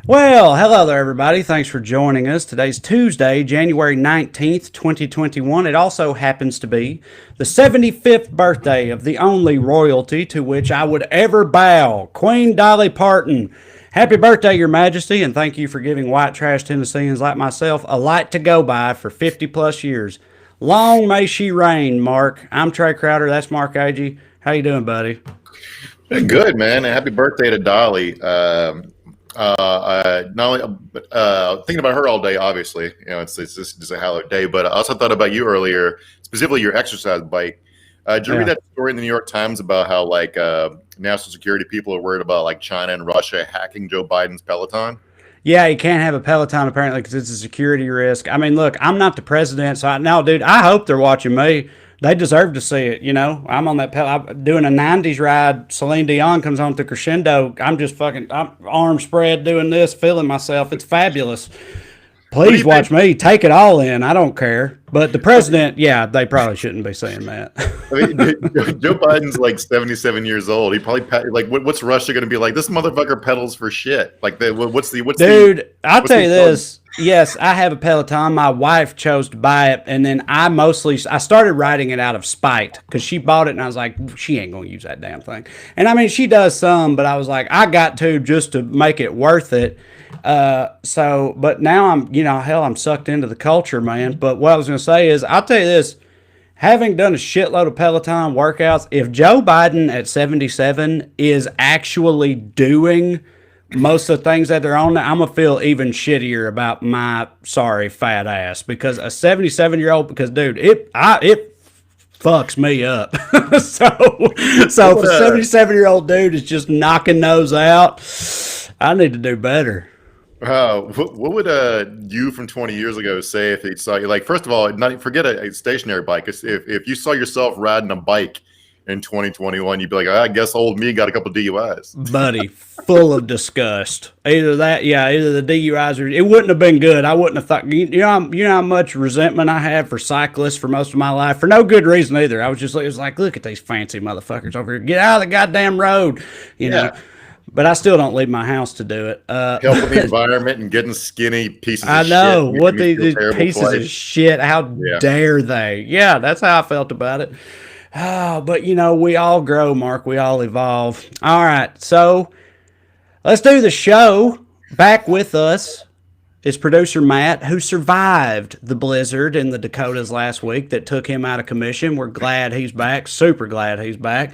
Well, hello there, everybody. Thanks for joining us. Today's Tuesday, January 19th, 2021. It also happens to be the 75th birthday of the only royalty to which I would ever bow, Queen Dolly Parton. Happy birthday, Your Majesty, and thank you for giving white trash Tennesseans like myself a light to go by for 50 plus years. Long may she reign, Mark. I'm Trey Crowder. That's Mark Agee. How you doing, buddy? Good, man. And happy birthday to Dolly. Not only thinking about her all day, obviously, it's just a hallowed day, but I also thought about you earlier, specifically your exercise bike. Did you read that story in the New York Times about how national security people are worried about China and Russia hacking Joe Biden's Peloton? Yeah, you can't have a Peloton apparently because it's a security risk. I mean, look, I'm not the president, so no, dude, I hope they're watching me. They deserve to see it, I'm on that I'm doing a 90s ride. Celine Dion comes on to crescendo. I'm just I'm arm spread doing this, feeling myself. It's fabulous. Please watch me. Take it all in. I don't care. But the president, yeah, they probably shouldn't be saying that. I mean, Joe Biden's 77 years old. He probably what's Russia going to be like? This motherfucker pedals for shit. Dude, I'll tell you this. Yes, I have a Peloton. My wife chose to buy it, and then I started riding it out of spite because she bought it, and I was like, she ain't gonna use that damn thing. And I mean, she does some, but I was like, I got to just to make it worth it. But now I'm sucked into the culture, man. But what I was gonna say is, I'll tell you this. Having done a shitload of Peloton workouts, if Joe Biden at 77 is actually doing most of the things that they're on, I'm going to feel even shittier about my sorry fat ass because a 77-year-old, because dude, it fucks me up. so if a 77-year-old dude is just knocking those out, I need to do better. What would you from 20 years ago say if they saw you? First of all, forget a stationary bike. If you saw yourself riding a bike in 2021, you'd be like, I guess old me got a couple DUIs. Buddy, full of disgust. Either the DUIs or it wouldn't have been good. I wouldn't have thought, you know how much resentment I have for cyclists for most of my life for no good reason either. I was just, it was like, look at these fancy motherfuckers over here. Get out of the goddamn road, you know. But I still don't leave my house to do it. Helping the environment and getting skinny pieces of shit. I know. What these pieces of shit. How dare they? Yeah, that's how I felt about it. Oh, but we all grow, Mark. We all evolve. All right, so let's do the show. Back with us is producer Matt, who survived the blizzard in the Dakotas last week that took him out of commission. We're glad he's back. Super glad he's back.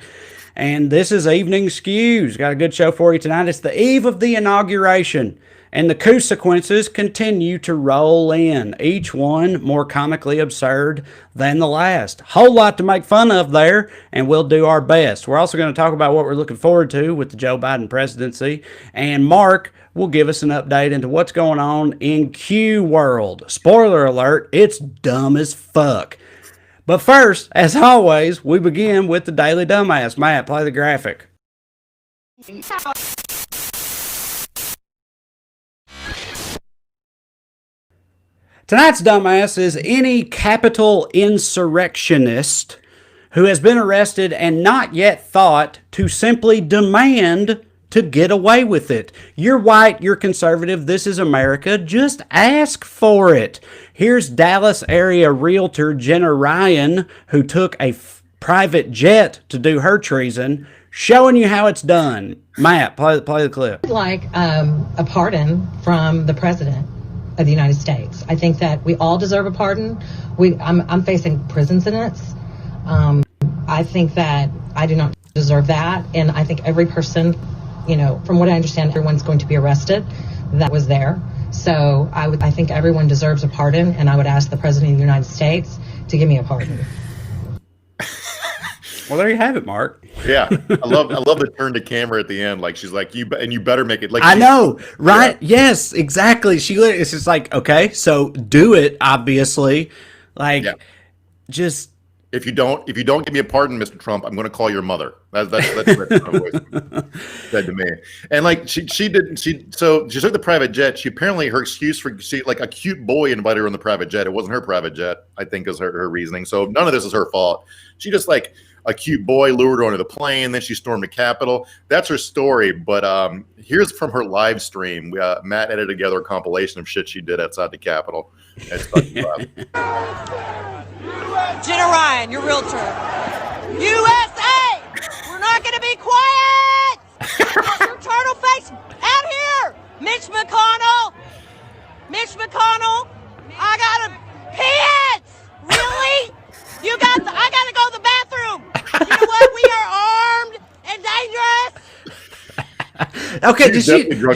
And this is Evening Skews. Got a good show for you tonight. It's the eve of the inauguration, and the COUP-SEQUENCES continue to roll in, each one more comically absurd than the last. Whole lot to make fun of there, and we'll do our best. We're also going to talk about what we're looking forward to with the Joe Biden presidency, and Mark will give us an update into what's going on in Q world. Spoiler alert, it's dumb as fuck. But first, as always, we begin with the Daily Dumbass. Matt, play the graphic. Tonight's dumbass is any capital insurrectionist who has been arrested and not yet thought to simply demand to get away with it. You're white, you're conservative, this is America, just ask for it. Here's Dallas area realtor Jenna Ryan, who took a private jet to do her treason, showing you how it's done. Matt, play the clip. A pardon from the president of the United States. I think that we all deserve a pardon. I'm facing prison sentence. I think that I do not deserve that, and I think every person, from what I understand, everyone's going to be arrested that was there. So I think everyone deserves a pardon, and I would ask the president of the United States to give me a pardon. Well, there you have it, Mark. Yeah, I love the turn to camera at the end. She's like, you better make it. I know, right? Yeah. Yes, exactly. It's just like, okay, so do it. Obviously, just. If you don't give me a pardon, Mr. Trump, I'm going to call your mother. That's what said to me. And she took the private jet. She apparently, her excuse a cute boy invited her on the private jet. It wasn't her private jet, I think, is her reasoning. So none of this is her fault. She just a cute boy lured her onto the plane. Then she stormed the Capitol. That's her story. But here's from her live stream. Matt edited together a compilation of shit she did outside the Capitol. Jenna Ryan, your realtor. USA! We're not going to be quiet! Your turtle face out here! Mitch McConnell! I got a pants! Really? I got to go to the bathroom! You know what? We are armed and dangerous! Okay, did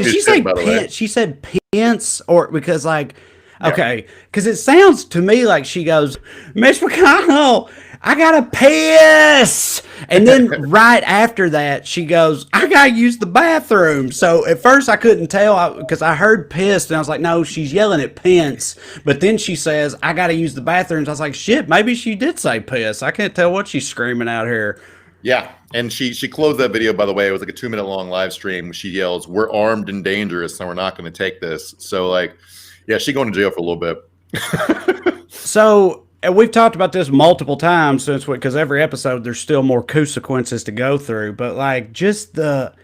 she say pants? She said pants, or because like, okay, because it sounds to me like she goes, Mitch McConnell, I gotta piss, and then right after that she goes, I gotta use the bathroom. So at first I couldn't tell because I heard pissed and I was like, no, she's yelling at Pence. But then she says, I gotta use the bathroom. So I was like, shit, maybe she did say piss. I can't tell what she's screaming out here. Yeah, and she closed that video, by the way. It was like a 2-minute long live stream. She yells, we're armed and dangerous, and we're not going to take this. So, like, yeah, she's going to jail for a little bit. So, and we've talked about this multiple times because every episode there's still more COUP-SEQUENCES to go through. But, like, just the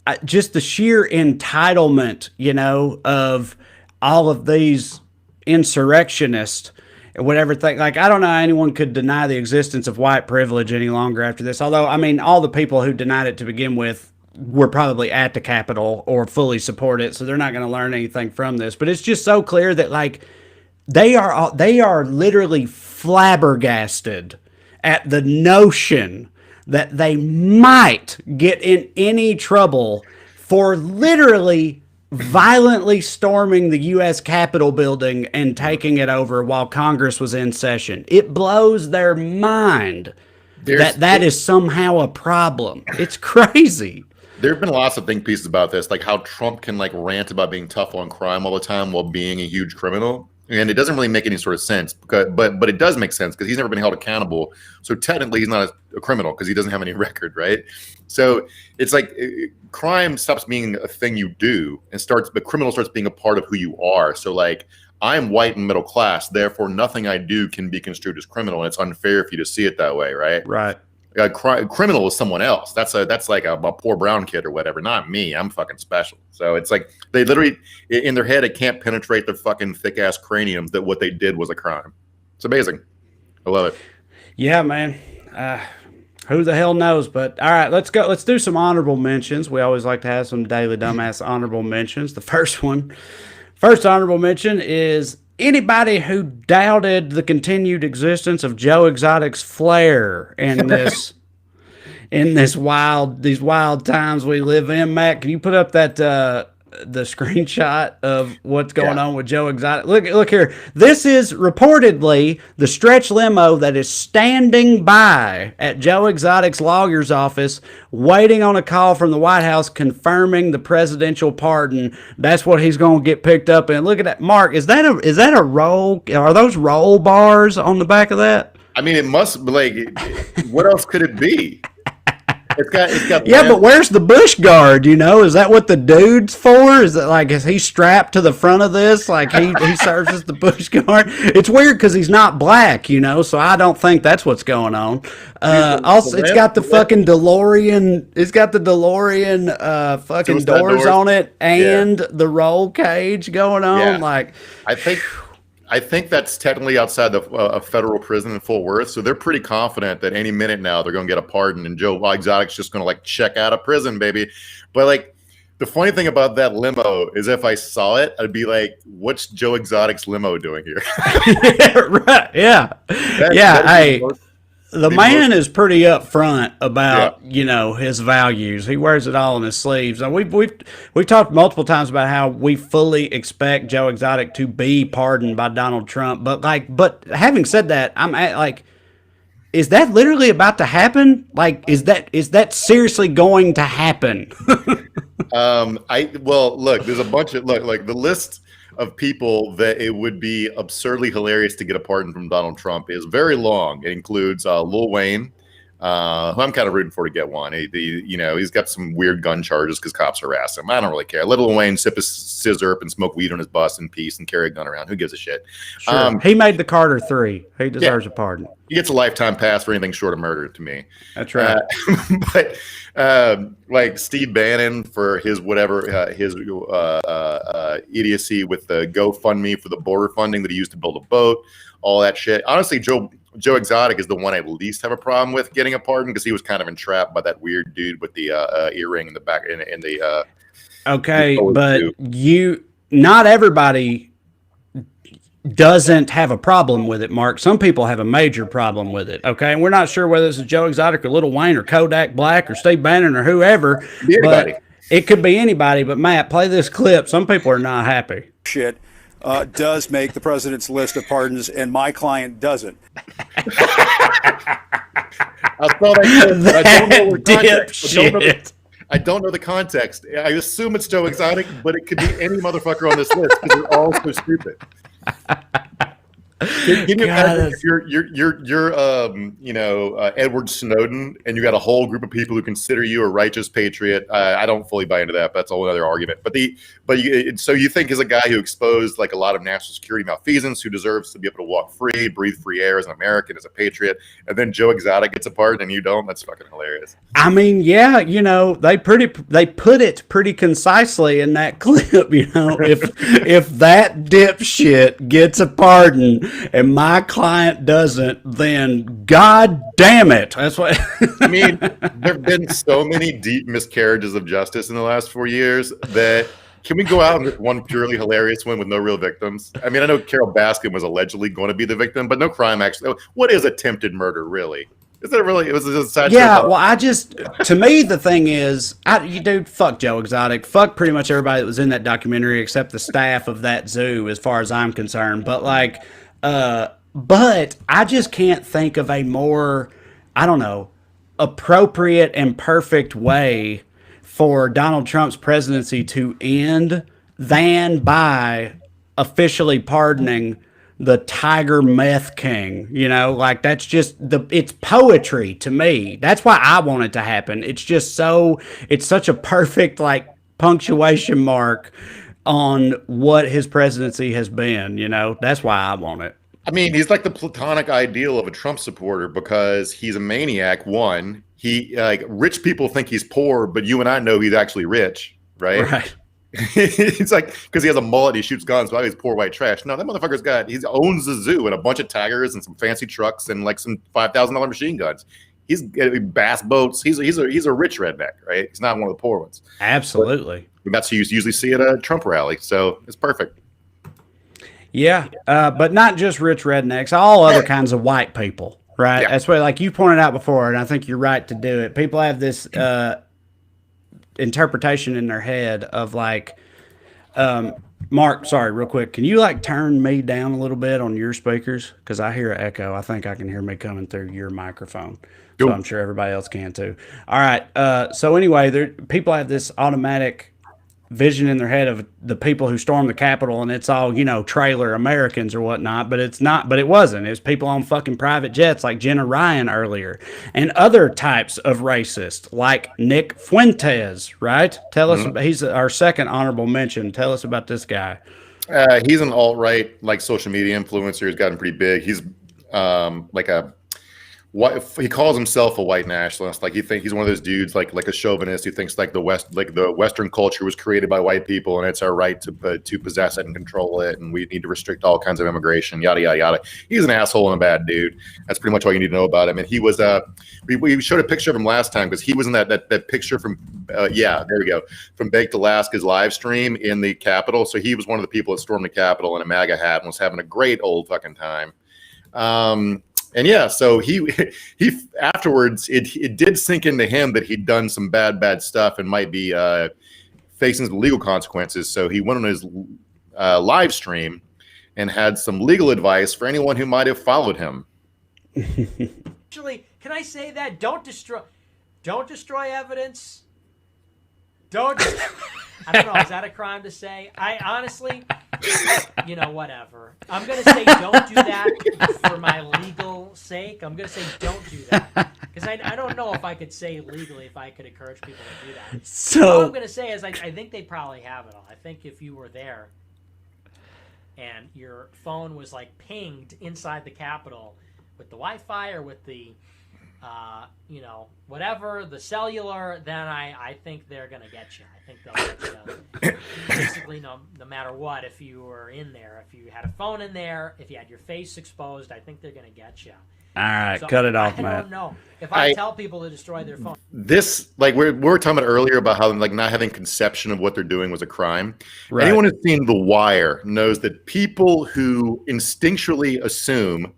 sheer entitlement, you know, of all of these insurrectionists, whatever thing, like, I don't know how anyone could deny the existence of white privilege any longer after this. Although, I mean, all the people who denied it to begin with were probably at the Capitol or fully support it, so they're not going to learn anything from this. But it's just so clear that, like, they are literally flabbergasted at the notion that they might get in any trouble for literally violently storming the U.S. Capitol building and taking it over while Congress was in session. It blows their mind that is somehow a problem. It's crazy. There have been lots of think pieces about this, like how Trump can like rant about being tough on crime all the time while being a huge criminal. And it doesn't really make any sort of sense, but it does make sense because he's never been held accountable. So technically he's not a criminal because he doesn't have any record, right? So it's like crime stops being a thing you do and but criminal starts being a part of who you are. So like, I'm white and middle class, therefore nothing I do can be construed as criminal. And it's unfair for you to see it that way, right? Right. Criminal is someone else. That's like a poor brown kid or whatever, not me. I'm fucking special. So it's like they literally in their head, it can't penetrate their fucking thick ass craniums that what they did was a crime. It's amazing. I love it. Yeah, man. Who the hell knows? But all right, let's go. Let's do some honorable mentions. We always like to have some daily dumbass honorable mentions. The first honorable mention is anybody who doubted the continued existence of Joe Exotic's flair in this these wild times we live in. Matt, can you put up that the screenshot of what's going on with Joe Exotic? Look here. This is reportedly the stretch limo that is standing by at Joe Exotic's lawyer's office waiting on a call from the White House confirming the presidential pardon. That's what he's going to get picked up in. Look at that. Mark, is that a roll? Are those roll bars on the back of that? I mean, it must be like, what else could it be? It's got yeah, but where's the bush guard? You know, is that what the dude's for? Is it like, is he strapped to the front of this? Like he serves as the bush guard? It's weird because he's not black, you know, so I don't think that's what's going on. Also, it's got the fucking DeLorean. It's got the DeLorean fucking doors on it and the roll cage going on. Yeah. Like, I think that's technically outside a federal prison in Fort Worth, so they're pretty confident that any minute now they're going to get a pardon, and Joe Exotic's just going to like check out of prison, baby. But like, the funny thing about that limo is if I saw it, I'd be like, "What's Joe Exotic's limo doing here?" Yeah, right? Yeah, the man is pretty upfront about you know, his values. He wears it all on his sleeves. And we've talked multiple times about how we fully expect Joe Exotic to be pardoned by Donald Trump. But having said that, is that literally about to happen? Like, is that seriously going to happen? Well, look, there's a bunch of like the list of people that it would be absurdly hilarious to get a pardon from Donald Trump is very long. It includes Lil Wayne, who I'm kind of rooting for to get one. He's got some weird gun charges because cops harass him. I don't really care. Let Lil Wayne sip his scissor and smoke weed on his bus in peace and carry a gun around. Who gives a shit? Sure. He made the Carter 3. He deserves a pardon. He gets a lifetime pass for anything short of murder to me. That's right. But like Steve Bannon for his whatever, his idiocy with the GoFundMe for the border funding that he used to build a boat, all that shit. Honestly, Joe Exotic is the one I least have a problem with getting a pardon because he was kind of entrapped by that weird dude with the earring in the back in the. Okay, but not everybody doesn't have a problem with it, Mark. Some people have a major problem with it. Okay, and we're not sure whether this is Joe Exotic or Lil Wayne or Kodak Black or Steve Bannon or whoever. But it could be anybody. But Matt, play this clip. Some people are not happy. Shit. Does make the president's list of pardons, and my client doesn't. I thought I don't know the context. I assume it's Joe Exotic, but it could be any motherfucker on this list because they're all so stupid. Give me if you're Edward Snowden and you got a whole group of people who consider you a righteous patriot. I don't fully buy into that, but that's a whole other argument. So you think as a guy who exposed like a lot of national security malfeasance, who deserves to be able to walk free, breathe free air as an American, as a patriot, and then Joe Exotic gets a pardon and you don't? That's fucking hilarious. I mean, yeah, they put it pretty concisely in that clip. If that dipshit gets a pardon and my client doesn't, then God damn it. That's what I mean. There have been so many deep miscarriages of justice in the last 4 years that can we go out with one purely hilarious one with no real victims? I mean, I know Carol Baskin was allegedly going to be the victim, but no crime actually. What is attempted murder really? Is that really? It was a side. Yeah, well, to me, the thing is, dude, fuck Joe Exotic. Fuck pretty much everybody that was in that documentary except the staff of that zoo, as far as I'm concerned. But but I just can't think of a more, I don't know, appropriate and perfect way for Donald Trump's presidency to end than by officially pardoning the Tiger Meth King. That's just it's poetry to me. That's why I want it to happen. It's just it's such a perfect punctuation mark on what his presidency has been. That's why I want it. I mean, he's like the platonic ideal of a Trump supporter because he's a maniac. One, rich people think he's poor, but you and I know he's actually rich, right? Right. It's like because he has a mullet, he shoots guns, but he's poor white trash. No, that motherfucker's he owns a zoo and a bunch of tigers and some fancy trucks and like some $5,000 machine guns. He's bass boats. He's a rich redneck, right? He's not one of the poor ones. Absolutely. But that's who you usually see at a Trump rally, so it's perfect. Yeah, but not just rich rednecks, all other kinds of white people, right? Yeah. That's what, like you pointed out before, and I think you're right to do it. People have this interpretation in their head of Mark, sorry, real quick. Can you turn me down a little bit on your speakers? Because I hear an echo. I think I can hear me coming through your microphone. So I'm sure everybody else can too. All right. So anyway, people have this automatic vision in their head of the people who stormed the Capitol, and it's all, trailer Americans or whatnot, but it's not, but it wasn't. It was people on fucking private jets like Jenna Ryan earlier, and other types of racists like Nick Fuentes, right? Tell us, he's our second honorable mention. Tell us about this guy. He's an alt-right, social media influencer. He's gotten pretty big. He's he calls himself a white nationalist. He's one of those dudes, like a chauvinist who thinks the Western culture was created by white people and it's our right to possess it and control it, and we need to restrict all kinds of immigration, yada yada yada. He's an asshole and a bad dude. That's pretty much all you need to know about him. And he was we showed a picture of him last time because he was in that picture from there we go, from Baked Alaska's live stream in the Capitol. So he was one of the people that stormed the Capitol in a MAGA hat and was having a great old fucking time. And yeah, so he afterwards, it did sink into him that he'd done some bad stuff and might be facing some legal consequences. So he went on his live stream and had some legal advice for anyone who might have followed him. Actually, can I say that? Don't destroy evidence. I don't know. Is that a crime to say? I honestly, whatever. I'm going to say don't do that for my legal sake. I'm going to say don't do that. Because I don't know if I could say legally if I could encourage people to do that. So all I'm going to say is I think they probably have it all. I think if you were there and your phone was like pinged inside the Capitol with the Wi-Fi or with the, whatever, the cellular, then I think they're going to get you. I think they'll get you. Basically, no matter what, if you were in there, if you had a phone in there, if you had your face exposed, I think they're going to get you. All right, so cut it off, Matt. I don't know. If I tell people to destroy their phone. This, like we were talking about earlier about how like not having conception of what they're doing was a crime. Right. Anyone who's seen The Wire knows that people who instinctually assume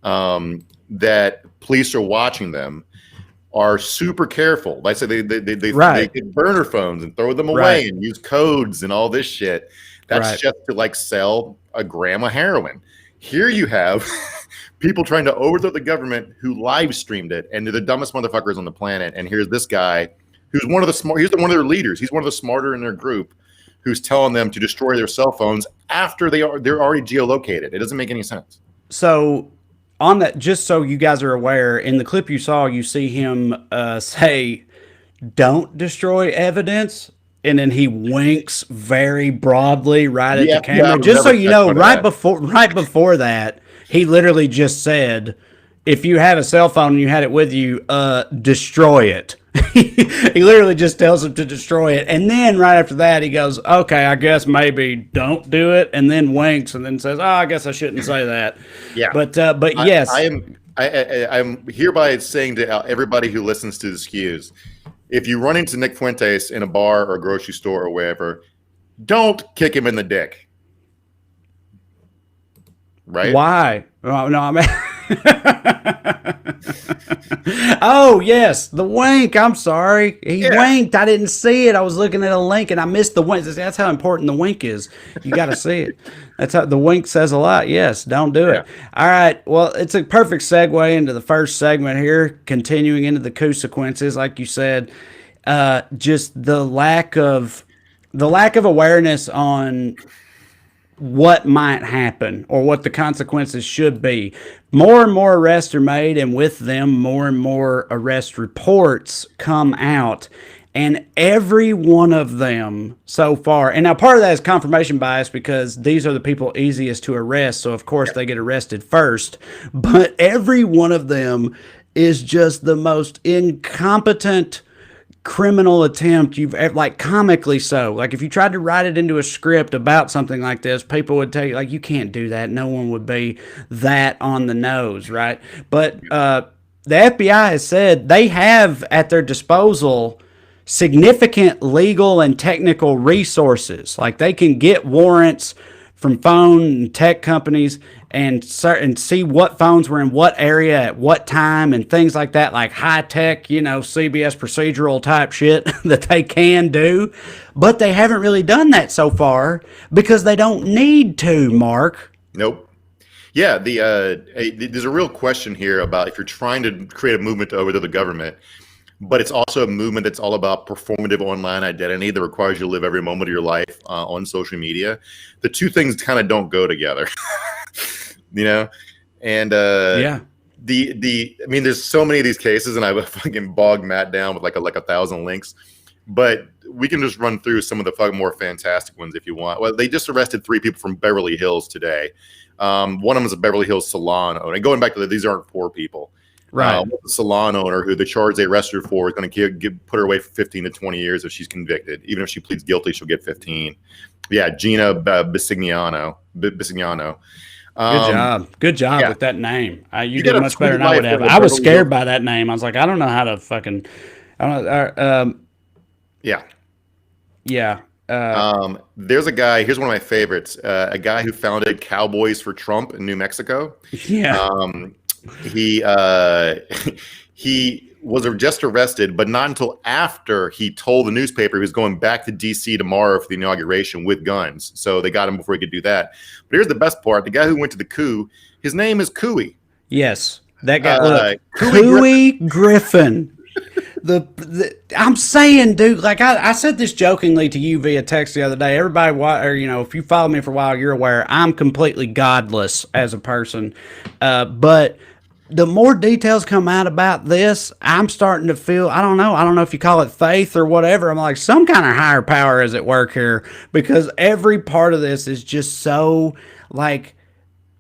that police are watching them are super careful. Like I said, they get burner phones and throw them away and use codes and all this shit. That's just to like sell a gram of heroin. Here you have people trying to overthrow the government who live streamed it, and they're the dumbest motherfuckers on the planet. And here's this guy who's one of the smart. He's one of their leaders. He's one of the smarter in their group, who's telling them to destroy their cell phones after they're already geolocated. It doesn't make any sense. So on that, just so you guys are aware, in the clip you saw, you see him say, "Don't destroy evidence." And then he winks very broadly right at the camera. Just so you know, right before that, he literally just said, if you have a cell phone and you had it with you, destroy it. He literally just tells him to destroy it. And then right after that, he goes, okay, I guess maybe don't do it. And then winks and then says, oh, I guess I shouldn't say that. Yeah. But yes. I'm hereby saying to everybody who listens to the Skews, if you run into Nick Fuentes in a bar or a grocery store or wherever, don't kick him in the dick. Right? Why? Oh, no, I mean... Oh, yes, the wink. I'm sorry. He winked. I didn't see it. I was looking at a link and I missed the wink. That's how important the wink is. You got to see it. That's how the wink says a lot. Yes, don't do it. All right. Well, it's a perfect segue into the first segment here, continuing into the COUP-SEQUENCES. Like you said, just the lack of awareness on what might happen or what the consequences should be. More and more arrests are made, and with them, more and more arrest reports come out. And every one of them so far, and now part of that is confirmation bias because these are the people easiest to arrest, so of course they get arrested first. But every one of them is just the most incompetent criminal attempt you've ever, like comically so. Like if you tried to write it into a script about something like this, people would tell you, like, you can't do that. No one would be that on the nose, right? But the FBI has said they have at their disposal significant legal and technical resources. Like they can get warrants from phone and tech companies and see what phones were in what area at what time and things like that, like high-tech, CBS procedural type shit that they can do. But they haven't really done that so far because they don't need to, Mark. Nope. Yeah, there's a real question here about if you're trying to create a movement to overthrow the government, but it's also a movement that's all about performative online identity that requires you to live every moment of your life on social media. The two things kind of don't go together, And I mean, there's so many of these cases, and I would fucking bog Matt down with like 1,000 links. But we can just run through some of the fucking more fantastic ones if you want. Well, they just arrested 3 people from Beverly Hills today. One of them is a Beverly Hills salon owner. And going back to that, these aren't poor people. Right. The salon owner who the charge they arrested her for is going to put her away for 15 to 20 years if she's convicted. Even if she pleads guilty, she'll get 15. Yeah, Gina Bisignano. Good job with that name. You did much better than I would have. I was scared by that name. I was like, I don't know how to fucking. There's a guy. Here's one of my favorites. A guy who founded Cowboys for Trump in New Mexico. Yeah. He was just arrested, but not until after he told the newspaper he was going back to D.C. tomorrow for the inauguration with guns. So they got him before he could do that. But here's the best part. The guy who went to the coup, his name is Couey. Yes. That guy, Couey Griffin. I'm saying, dude, like I said this jokingly to you via text the other day. Everybody, if you follow me for a while, you're aware I'm completely godless as a person. But the more details come out about this, I'm starting to feel, I don't know if you call it faith or whatever. I'm like, some kind of higher power is at work here, because every part of this is just so like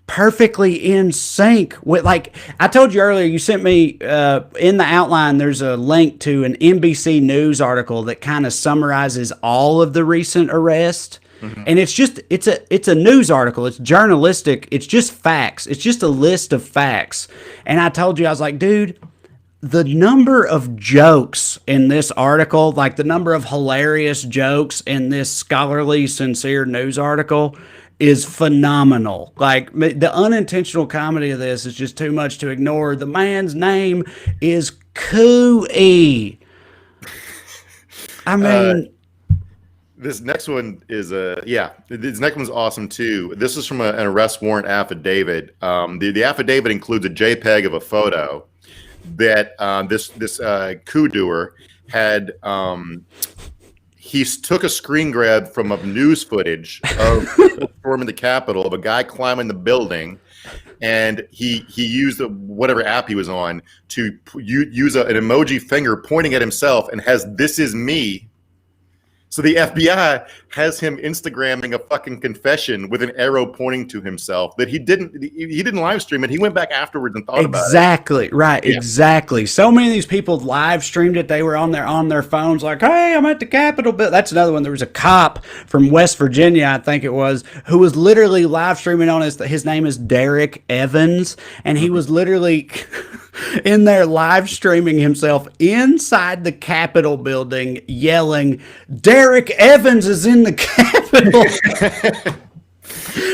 perfectly in sync with, like I told you earlier, you sent me in the outline, there's a link to an NBC News article that kind of summarizes all of the recent arrests. And it's a news article. It's journalistic. It's just facts. It's just a list of facts. And I told you, I was like, dude, the number of jokes in this article, like the number of hilarious jokes in this scholarly, sincere news article is phenomenal. Like, the unintentional comedy of this is just too much to ignore. The man's name is Cooey. I mean... This next one is this next one's awesome too. This is from an arrest warrant affidavit. The affidavit includes a JPEG of a photo that this coup doer had. He took a screen grab from a news footage of storming the Capitol of a guy climbing the building, and he used whatever app he was on to use an emoji finger pointing at himself and has "This is me." So the FBI has him Instagramming a fucking confession with an arrow pointing to himself that he didn't live stream it. He went back afterwards and thought about it. Exactly. Right. Yeah. Exactly. So many of these people live streamed it. They were on their phones like, hey, I'm at the Capitol. But that's another one. There was a cop from West Virginia, I think it was, who was literally live streaming on his name is Derek Evans. And he was literally in there live streaming himself inside the Capitol building yelling, Derek Evans is in the Capitol.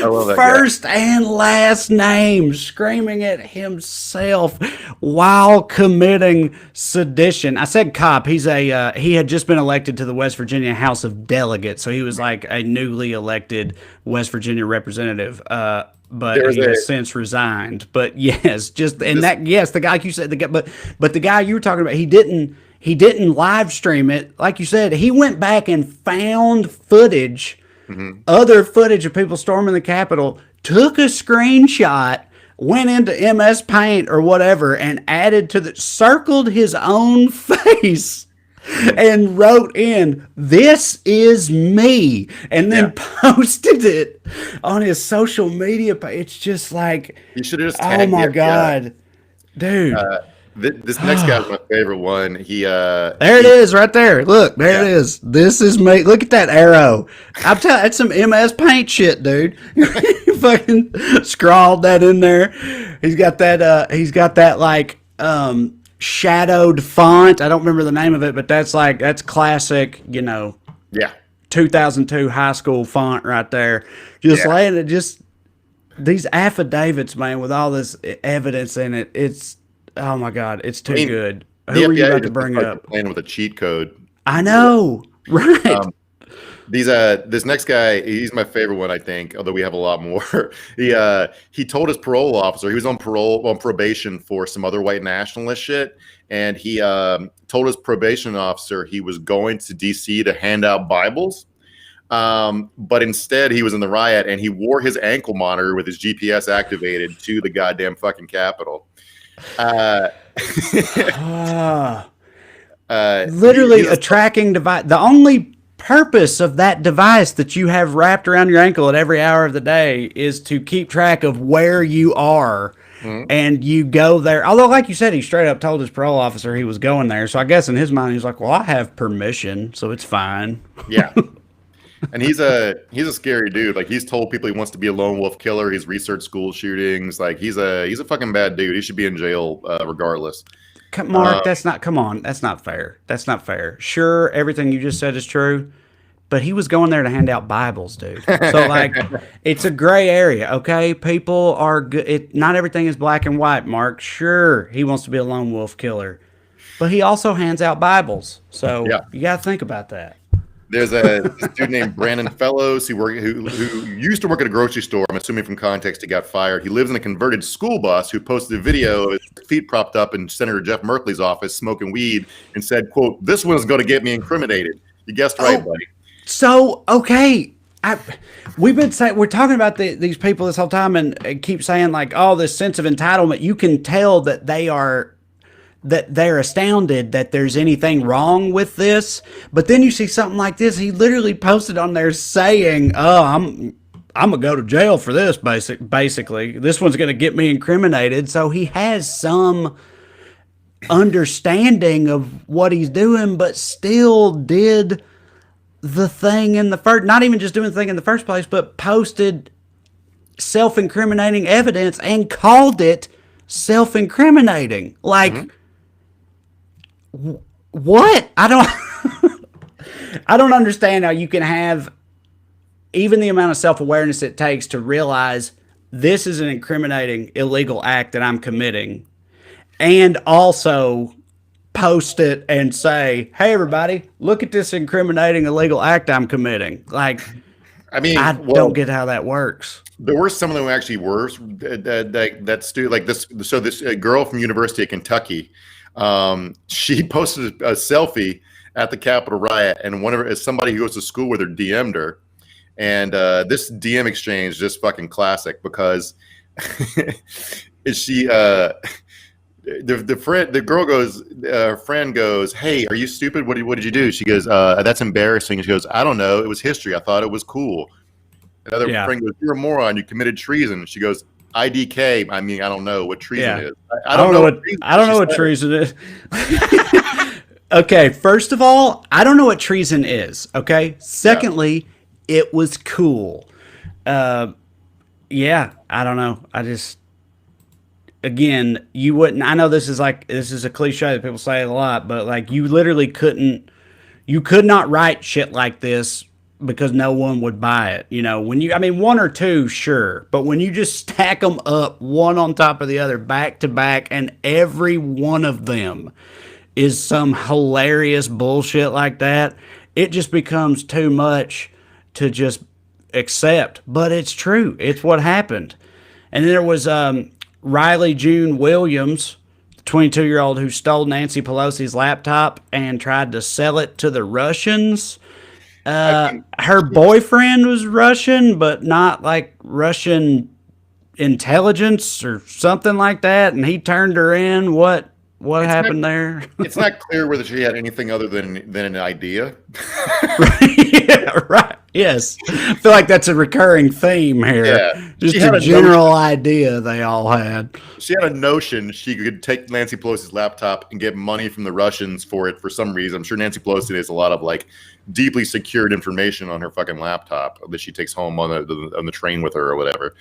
I love that First and last name, screaming at himself while committing sedition. I said cop. He had just been elected to the West Virginia House of Delegates, so he was like a newly elected West Virginia representative. But he has since resigned. But yes, the guy you said, but the guy you were talking about, he didn't live stream it. Like you said, he went back and found footage, other footage of people storming the Capitol, took a screenshot, went into MS Paint or whatever, and circled his own face and wrote in, "This is me," and then posted it on his social media page. It's just like, you should have just oh my god, dude. This next guy's my favorite one. There it is right there. Look, there it is. This is me. Look at that arrow. I'm telling you, that's some MS Paint shit, dude. You fucking scrawled that in there. He's got that like shadowed font. I don't remember the name of it, but that's classic, 2002 high school font right there. Just laying it, just these affidavits, man, with all this evidence in it. It's, oh my god, it's too good. Who are you about to bring up? Playing with a cheat code. I know, right? This next guy, he's my favorite one, I think, although we have a lot more. He told his parole officer, he was on probation for some other white nationalist shit, and he told his probation officer he was going to DC to hand out Bibles, but instead he was in the riot, and he wore his ankle monitor with his GPS activated to the goddamn fucking Capitol. Literally a tracking device. The only purpose of that device that you have wrapped around your ankle at every hour of the day is to keep track of where you are, and you go there. Although, like you said, he straight up told his parole officer he was going there. So I guess in his mind, he's like, well, I have permission, so it's fine. Yeah. And he's a scary dude. Like, he's told people he wants to be a lone wolf killer. He's researched school shootings. Like, he's a fucking bad dude. He should be in jail regardless. Mark, that's not fair. That's not fair. Sure, everything you just said is true, but he was going there to hand out Bibles, dude. So, like, it's a gray area, okay? People are good. Not everything is black and white, Mark. Sure, he wants to be a lone wolf killer, but he also hands out Bibles. So you got to think about that. There's this dude named Brandon Fellows who used to work at a grocery store. I'm assuming from context he got fired. He lives in a converted school bus who posted a video of his feet propped up in Senator Jeff Merkley's office smoking weed and said, quote, "This one's going to get me incriminated." You guessed right, buddy. So, okay. we've been saying, we're talking about these people this whole time and keep saying like, oh, this sense of entitlement. You can tell that they're astounded that there's anything wrong with this. But then you see something like this. He literally posted on there saying, oh, I'm gonna go to jail for this. Basically, this one's gonna get me incriminated. So he has some understanding of what he's doing, but still did the thing in the first, not even just doing the thing in the first place, but posted self-incriminating evidence and called it self-incriminating. Like, what? I don't understand how you can have even the amount of self-awareness it takes to realize this is an incriminating illegal act that I'm committing, and also post it and say, hey, everybody, look at this incriminating illegal act I'm committing. Like, I mean, I don't get how that works. There were some of them actually worse. That's like this. So this girl from University of Kentucky, she posted a selfie at the Capitol riot, and somebody who goes to school with her DM'd her, and this DM exchange is just fucking classic because she. The girl goes, her friend goes, hey, are you stupid? What did you do? She goes, that's embarrassing. And she goes, I don't know. It was history. I thought it was cool. Another friend goes, you're a moron. You committed treason. She goes, IDK. I mean, I don't know what treason is. I don't know what treason is. Okay. First of all, I don't know what treason is. Okay. Secondly, it was cool. I don't know. Again, you wouldn't. I know this is a cliche that people say a lot, but like you literally could not write shit like this because no one would buy it. You know, one or two, sure, but when you just stack them up one on top of the other, back to back, and every one of them is some hilarious bullshit like that, it just becomes too much to just accept. But it's true. It's what happened. And then there was Riley June Williams, the 22-year-old who stole Nancy Pelosi's laptop and tried to sell it to the Russians. Her boyfriend was Russian, but not like Russian intelligence or something like that, and he turned her in. What happened there? It's not clear whether she had anything other than an idea. Yeah, right. Yes. I feel like that's a recurring theme here. Yeah. Just a general idea they all had. She had a notion she could take Nancy Pelosi's laptop and get money from the Russians for it for some reason. I'm sure Nancy Pelosi has a lot of like deeply secured information on her fucking laptop that she takes home on the train with her or whatever.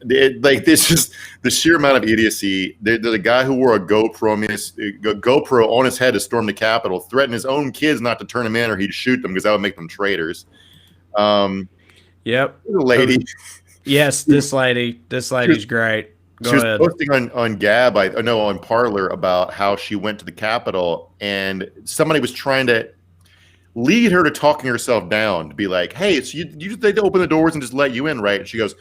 This just the sheer amount of idiocy. The guy who wore a GoPro on his head to storm the Capitol threatened his own kids not to turn him in or he'd shoot them because that would make them traitors. Yep. The lady. Yes, this lady's great. Go ahead. She was posting on Gab, on Parler about how she went to the Capitol and somebody was trying to lead her to talking herself down to be like, hey, it's you just they open the doors and just let you in, right? And she goes,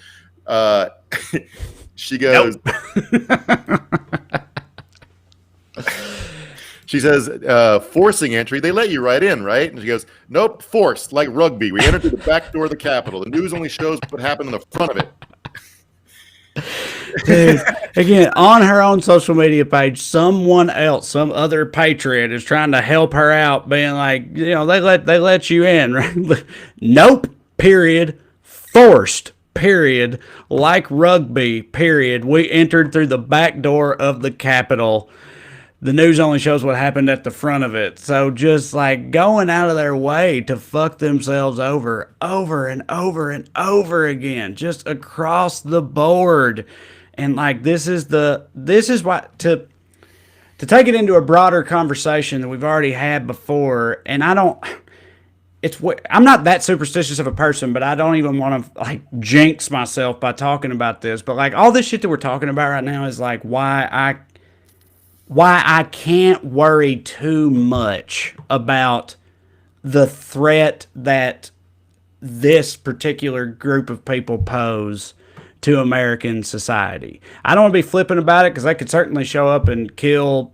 she says, forcing entry, they let you right in, right? And she goes, nope, forced, like rugby. We entered through the back door of the Capitol. The news only shows what happened in the front of it. Dude, again, on her own social media page, someone else, some other patriot is trying to help her out, being like, they let you in, right? Nope, period. Forced, period. Like rugby, period. We entered through the back door of the Capitol. The news only shows what happened at the front of it. So just like going out of their way to fuck themselves over and over and over again, just across the board. And like, this is why to take it into a broader conversation that we've already had before. And I'm not that superstitious of a person, but I don't even want to like jinx myself by talking about this. But like all this shit that we're talking about right now is like why I can't worry too much about the threat that this particular group of people pose to American society. I don't want to be flippant about it because they could certainly show up and kill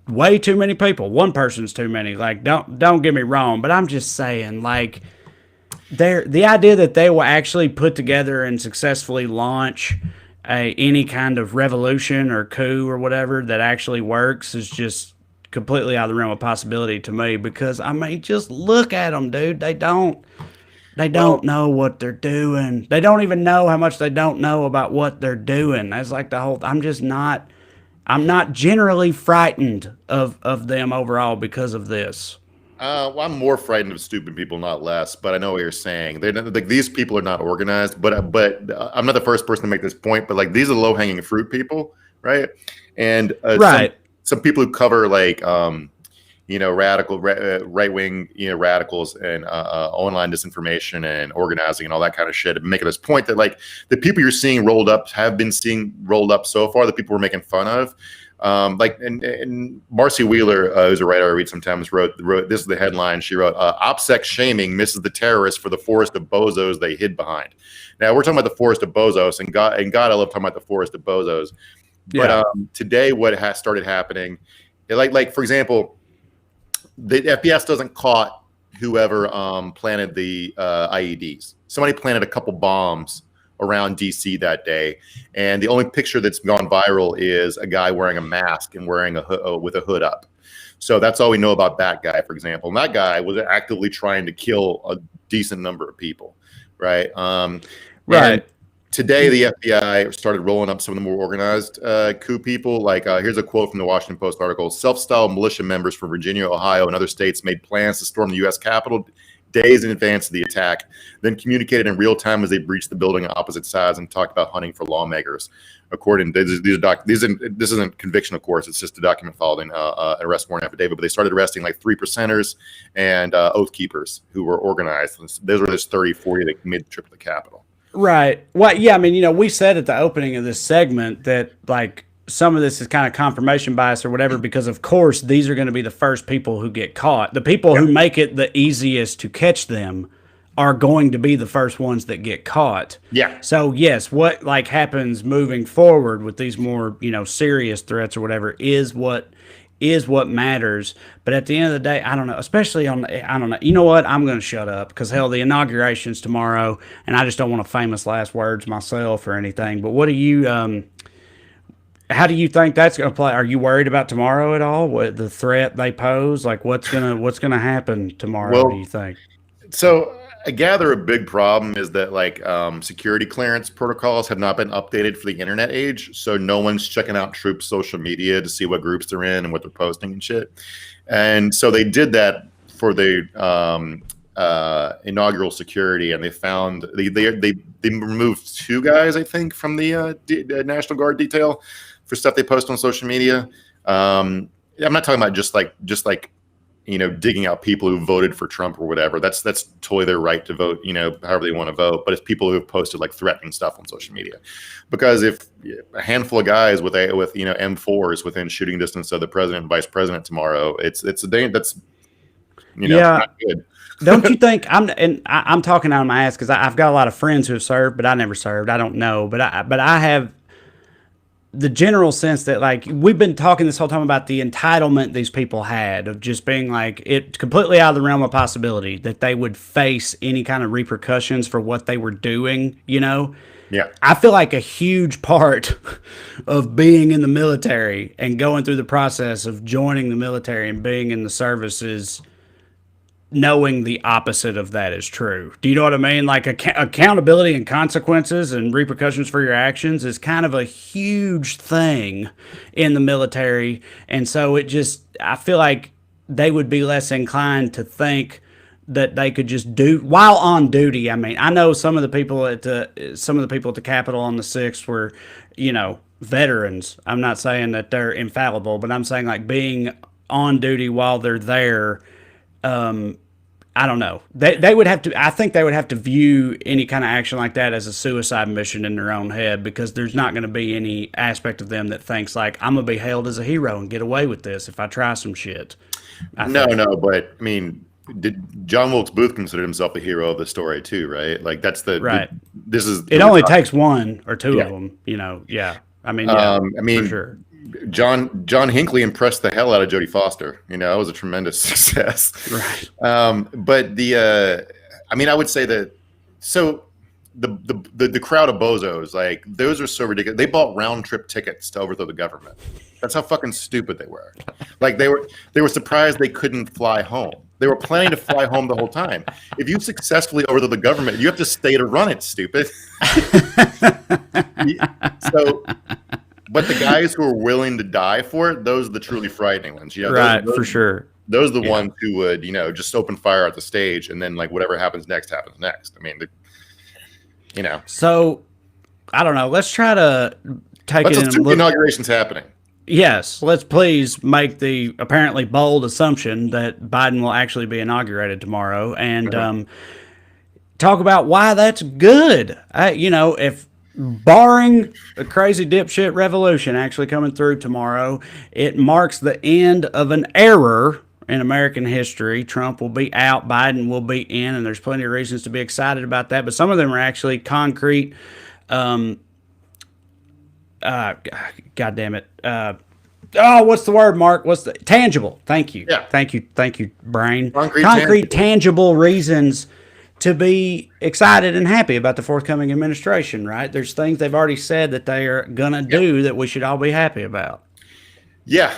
way too many people. One person's too many. Like, don't get me wrong, but I'm just saying, like, the idea that they will actually put together and successfully launch any kind of revolution or coup or whatever that actually works is just completely out of the realm of possibility to me, because I mean, just look at them, dude. They don't know what they're doing. They don't even know how much they don't know about what they're doing. That's like the whole, I'm not generally frightened of them overall because of this. Well, I'm more frightened of stupid people, not less. But I know what you're saying. They're not, like, these people are not organized. But I'm not the first person to make this point. But like, these are low hanging fruit people, right? And some people who cover like radical right wing radicals and online disinformation and organizing and all that kind of shit, and making this point that like the people you're seeing rolled up have been seeing rolled up so far, the people we're making fun of. And Marcy Wheeler, who's a writer I read sometimes, wrote this is the headline. She wrote, "OPSEC shaming misses the terrorists for the forest of bozos they hid behind." Now we're talking about the forest of bozos, and God, I love talking about the forest of bozos. Yeah. But today, what has started happening, like for example, the FPS doesn't caught whoever planted the IEDs. Somebody planted a couple bombs around DC that day, and the only picture that's gone viral is a guy wearing a mask and wearing with a hood up. So that's all we know about that guy, for example. And that guy was actively trying to kill a decent number of people, right? Right. Today, the FBI started rolling up some of the more organized coup people. Like, here's a quote from the Washington Post article: "Self-styled militia members from Virginia, Ohio, and other states made plans to storm the U.S. Capitol days in advance of the attack, then communicated in real time as they breached the building on opposite sides and talked about hunting for lawmakers." According to this isn't conviction, of course. It's just a document filed in an arrest warrant affidavit. But they started arresting like 3%ers and oath keepers who were organized. Those were just 30, 40 that made the trip to the Capitol. Right. Well, yeah, I mean, we said at the opening of this segment that like some of this is kind of confirmation bias or whatever, because of course these are going to be the first people who get caught. The people who make it the easiest to catch them are going to be the first ones that get caught. Yeah. So yes, what like happens moving forward with these more, serious threats or whatever is what matters. But at the end of the day, I don't know, especially I don't know. You know what? I'm going to shut up because hell, the inauguration's tomorrow and I just don't want famous last words myself or anything. But what do you, how do you think that's going to play? Are you worried about tomorrow at all? What the threat they pose? Like what's going to happen tomorrow, do you think? So I gather a big problem is that like security clearance protocols have not been updated for the internet age. So no one's checking out troops' social media to see what groups they're in and what they're posting and shit. And so they did that for the inaugural security, and they found they removed 2 guys, I think, from the National Guard detail for stuff they post on social media. I'm not talking about just like digging out people who voted for Trump or whatever. That's totally their right to vote, however they want to vote. But it's people who have posted like threatening stuff on social media. Because if a handful of guys with M4s within shooting distance of the president and vice president tomorrow, it's not good. Don't you think I'm talking out of my ass because I've got a lot of friends who have served, but I never served. I don't know, but I have the general sense that like we've been talking this whole time about the entitlement these people had of just being like it's completely out of the realm of possibility that they would face any kind of repercussions for what they were doing, Yeah. I feel like a huge part of being in the military and going through the process of joining the military and being in the service is knowing the opposite of that is true. Do you know what I mean? Like accountability and consequences and repercussions for your actions is kind of a huge thing in the military. And so I feel like they would be less inclined to think that they could just do while on duty. I mean, I know some of the people at the Capitol on the 6th were, veterans. I'm not saying that they're infallible, but I'm saying like being on duty while they're there, I don't know. They would have to. I think they would have to view any kind of action like that as a suicide mission in their own head, because there's not going to be any aspect of them that thinks like I'm gonna be hailed as a hero and get away with this if I try some shit. No, but I mean, did John Wilkes Booth consider himself a hero of the story too? Right? Like that's the right. This is. It only takes 1 or 2 of them. Yeah. I mean, for sure. John Hinckley impressed the hell out of Jodie Foster. It was a tremendous success. Right. But I mean, I would say that. So the crowd of bozos, like those are so ridiculous. They bought round trip tickets to overthrow the government. That's how fucking stupid they were. Like they were surprised they couldn't fly home. They were planning to fly home the whole time. If you successfully overthrow the government, you have to stay to run it, stupid. So, but the guys who are willing to die for it, those are the truly frightening ones. You know, right, for sure. Those are the ones who would, just open fire at the stage, and then like whatever happens next happens next. I mean, So, I don't know. Let's try to take it in a little. Inauguration's happening. Yes, let's please make the apparently bold assumption that Biden will actually be inaugurated tomorrow, and talk about why that's good. If barring a crazy dipshit revolution actually coming through tomorrow, it marks the end of an era in American history. Trump will be out, Biden will be in, and there's plenty of reasons to be excited about that. But some of them are actually concrete. God damn it. What's the word, Mark? What's the tangible? Thank you. Yeah. Thank you, brain. Concrete tangible reasons to be excited and happy about the forthcoming administration, right? There's things they've already said that they are gonna do that we should all be happy about. Yeah.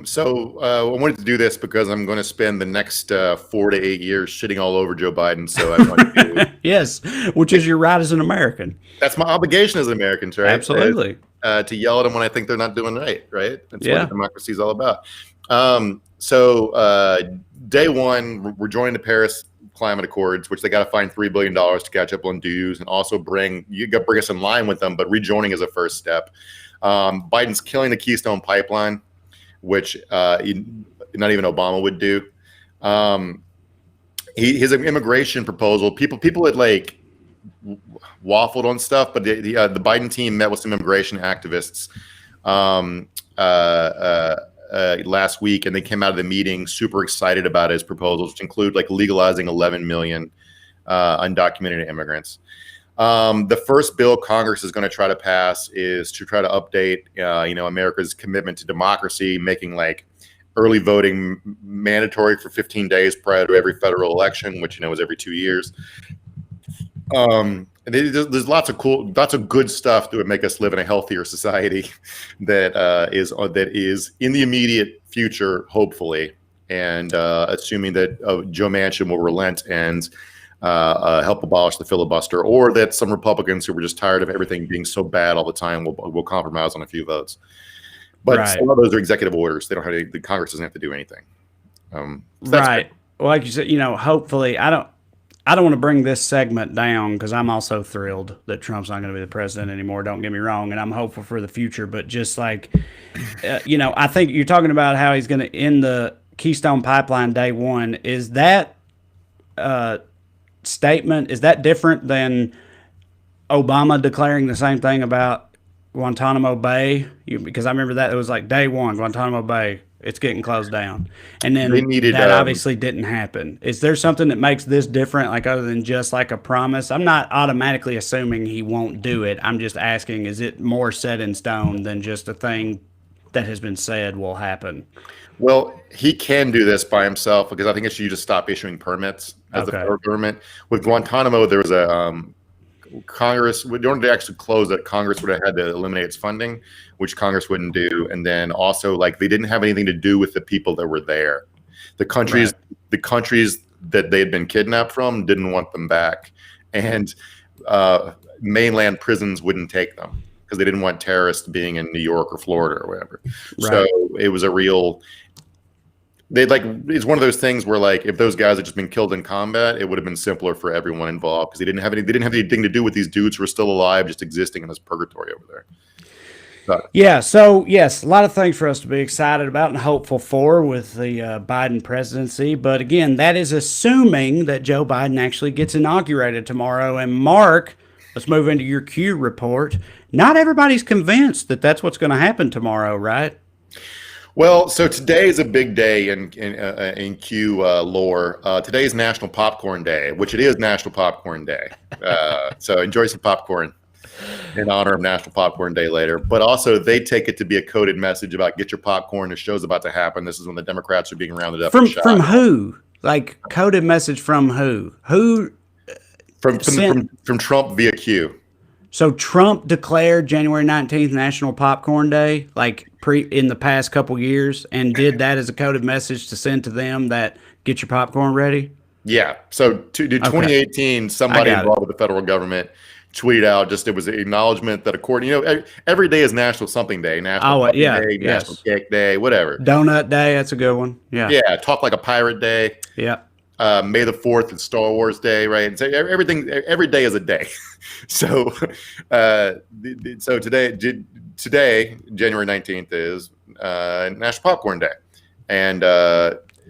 So I wanted to do this because I'm going to spend the next 4 to 8 years shitting all over Joe Biden. So I want to yes, which is your right as an American. That's my obligation as an American, right? Absolutely. To yell at them when I think they're not doing right. That's what democracy is all about. Day one, we're joining the Paris Climate Accords, which they got to find $3 billion to catch up on dues and also bring us in line with them. But rejoining is a first step. Biden's killing the Keystone Pipeline, which not even Obama would do. His immigration proposal, people had like waffled on stuff, but the Biden team met with some immigration activists last week, and they came out of the meeting super excited about his proposals, which include like legalizing 11 million undocumented immigrants. The first bill Congress is going to try to pass is to try to update, America's commitment to democracy, making like early voting mandatory for 15 days prior to every federal election, which is every 2 years. There's lots of good stuff that would make us live in a healthier society that is in the immediate future, hopefully, and assuming that Joe Manchin will relent and help abolish the filibuster, or that some Republicans who were just tired of everything being so bad all the time will compromise on a few votes. But some of those are executive orders. They don't have the Congress doesn't have to do anything. Right. Well, like you said, hopefully, I don't want to bring this segment down because I'm also thrilled that Trump's not going to be the president anymore. Don't get me wrong, and I'm hopeful for the future. But just like, I think you're talking about how he's going to end the Keystone Pipeline day one. Is that statement, is that different than Obama declaring the same thing about Guantanamo Bay? Because I remember that it was like day one, Guantanamo Bay, it's getting closed down, and then that obviously didn't happen. Is there something that makes this different, like other than just like a promise? I'm not automatically assuming he won't do it. I'm just asking, is it more set in stone than just a thing that has been said will happen? Well, he can do this by himself because I think it should just stop issuing permits as the federal government. With Guantanamo, there was a Congress, in order to actually close it, Congress would have had to eliminate its funding, which Congress wouldn't do. And then also, like, they didn't have anything to do with the people that were there. The countries that they had been kidnapped from didn't want them back, and mainland prisons wouldn't take them because they didn't want terrorists being in New York or Florida or whatever. So it was a real. It's one of those things where, like, if those guys had just been killed in combat, it would have been simpler for everyone involved because they didn't have anything to do with these dudes who were still alive, just existing in this purgatory over there. Yeah. So yes, a lot of things for us to be excited about and hopeful for with the Biden presidency. But again, that is assuming that Joe Biden actually gets inaugurated tomorrow. And Mark, let's move into your Q report. Not everybody's convinced that that's what's going to happen tomorrow, right? Well, so today is a big day in Q lore. Today is National Popcorn Day, which it is National Popcorn Day. So enjoy some popcorn in honor of National Popcorn Day later. But also, they take it to be a coded message about get your popcorn. The show's about to happen. This is when the Democrats are being rounded up. From who? Like coded message from who? Who? From Trump via Q. So Trump declared January 19th National Popcorn Day, like in the past couple years, and did that as a coded message to send to them that get your popcorn ready. Yeah. So to 2018, somebody involved with the federal government tweeted out it was an acknowledgement that according, every day is National Something Day, National Day, National Cake Day, whatever. Donut Day, that's a good one. Yeah. Yeah. Talk Like a Pirate Day. Yeah. May the 4th is Star Wars Day, right? And so every day is a day. So, so today, January 19th is National Popcorn Day, and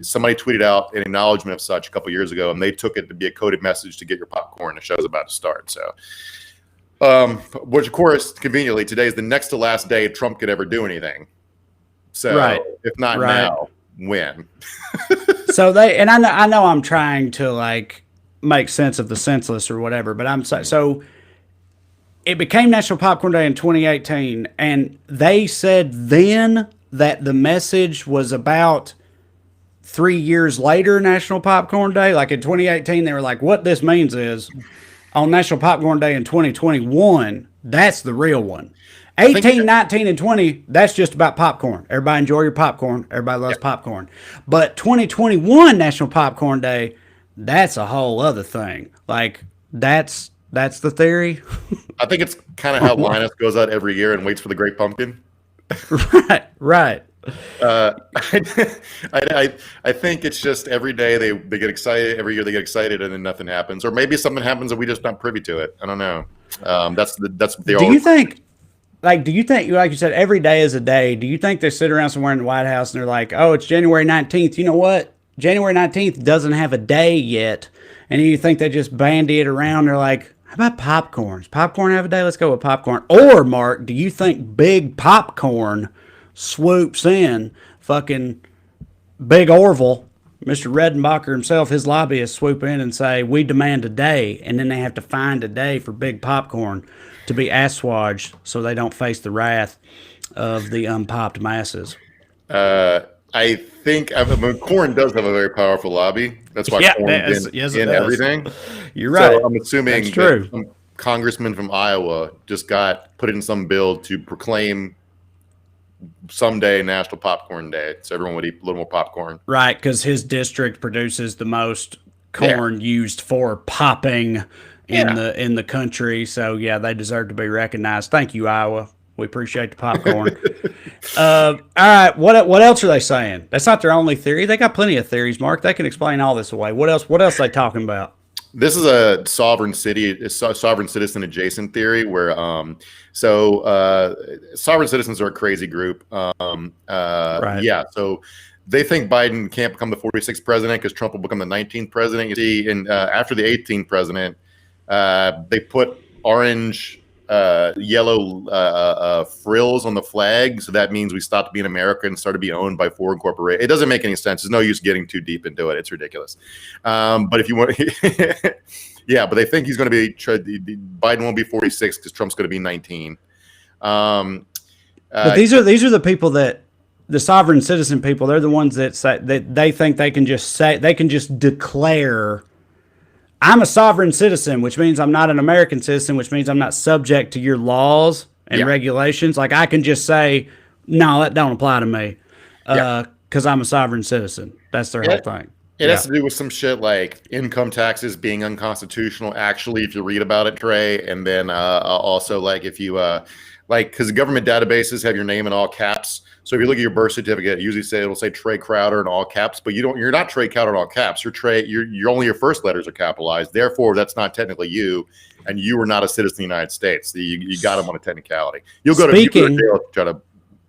somebody tweeted out an acknowledgement of such a couple years ago, and they took it to be a coded message to get your popcorn. The show's about to start, so. Which of course, conveniently, today is the next to last day Trump could ever do anything. So, if not now, when? So I know I'm trying to like make sense of the senseless or whatever, but so it became National Popcorn Day in 2018, and they said then that the message was about 3 years later National Popcorn Day. Like in 2018, they were like, what this means is on National Popcorn Day in 2021, that's the real one. 18, 19, and 20, that's just about popcorn. Everybody enjoy your popcorn. Everybody loves popcorn. But 2021 National Popcorn Day, that's a whole other thing. Like, that's the theory. I think it's kind of how Linus goes out every year and waits for the Great Pumpkin. Right. I think it's just every day they get excited. Every year they get excited, and then nothing happens. Or maybe something happens and we just not privy to it. I don't know. That's what they are. Do you think, like you said, every day is a day? Do you think they sit around somewhere in the White House and they're like, oh, it's January 19th. You know what? January 19th doesn't have a day yet. And you think they just bandy it around? They're like, how about popcorn? Does popcorn have a day? Let's go with popcorn. Or, Mark, do you think Big Popcorn swoops in, fucking Big Orville, Mr. Redenbacher himself, his lobbyists swoop in and say, we demand a day, and then they have to find a day for Big Popcorn to be assuaged so they don't face the wrath of the unpopped masses? I think corn does have a very powerful lobby. That's why corn's in everything. You're right. So I'm assuming that's true. That some congressman from Iowa just got put in some bill to proclaim someday National Popcorn Day, so everyone would eat a little more popcorn. Right, because his district produces the most corn used for popping in the country. So yeah, they deserve to be recognized. Thank you, Iowa. We appreciate the popcorn. All right, what else are they saying? That's not their only theory. They got plenty of theories, Mark. They can explain all this away. What else are they talking about? This is a sovereign citizen adjacent theory where sovereign citizens are a crazy group. Right. Yeah, so they think Biden can't become the 46th president because Trump will become the 19th president. You see, and after the 18th president, they put orange, yellow frills on the flag, so that means we stopped being America and started being owned by foreign corporations. It doesn't make any sense. There's no use getting too deep into it. It's ridiculous. But if you want, yeah, but they think he's going to be Biden won't be 46 because Trump's going to be 19. But these are the people that the sovereign citizen people. They're the ones that say that they think they can just declare, I'm a sovereign citizen, which means I'm not an American citizen, which means I'm not subject to your laws and regulations. Like I can just say, no, that don't apply to me because I'm a sovereign citizen. That's their whole thing. It has to do with some shit like income taxes being unconstitutional, actually, if you read about it, Trey. And then also like if you because the government databases have your name in all caps. So if you look at your birth certificate, it'll say Trey Crowder in all caps, but you're not Trey Crowder in all caps. You're only your first letters are capitalized. Therefore, that's not technically you, and you are not a citizen of the United States. You got them on a technicality. You'll go to jail to try to